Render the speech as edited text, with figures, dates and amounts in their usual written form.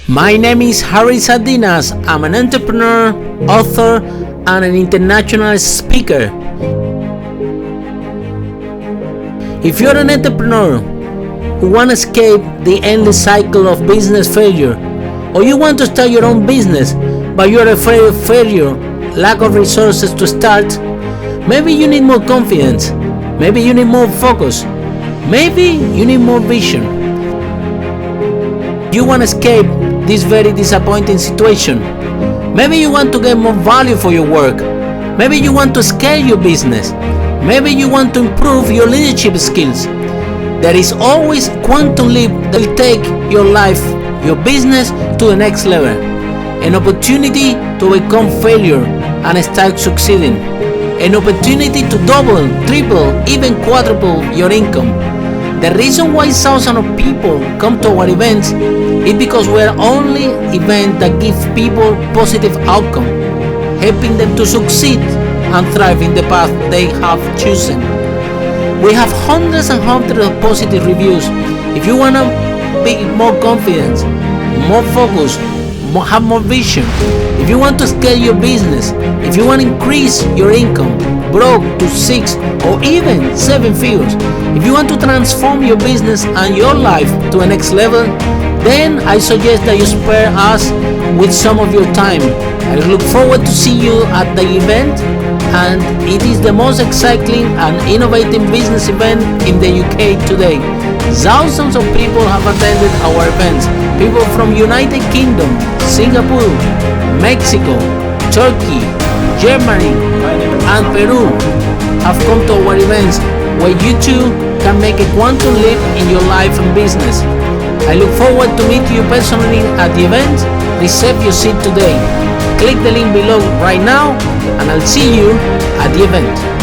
My name is Sardinas. I'm an entrepreneur, author, and an international speaker. If you're an entrepreneur who want to escape the endless cycle of business failure, or you want to start your own business but you're afraid of failure, lack of resources to start, maybe you need more confidence, maybe you need more focus, maybe you need more vision. You want to escape this very disappointing situation. Maybe you want to get more value for your work. Maybe you want to scale your business. Maybe you want to improve your leadership skills. There is always a quantum leap that will take your life, your business to the next level. An opportunity to become failure and start succeeding. An opportunity to double, triple, even quadruple your income. The reason why thousands of people come to our events is because we are only event that give people positive outcome, helping them to succeed and thrive in the path they have chosen. We have hundreds and hundreds of positive reviews. If you want to be more confident, more focus, have more vision, if you want to scale your business, if you want to increase your income, grow to 6 or even 7 figures, if you want to transform your business and your life to a next level, then I suggest that you spare us with some of your time. I look forward to see you at the event, and it is the most exciting and innovative business event in the UK today. Thousands of people have attended our events. People from United Kingdom, Singapore, Mexico, Turkey, Germany, and Peru have come to our events, where you too can make a quantum leap in your life and business. I look forward to meet you personally at the event. Reserve your seat today. Click the link below right now, and I'll see you at the event.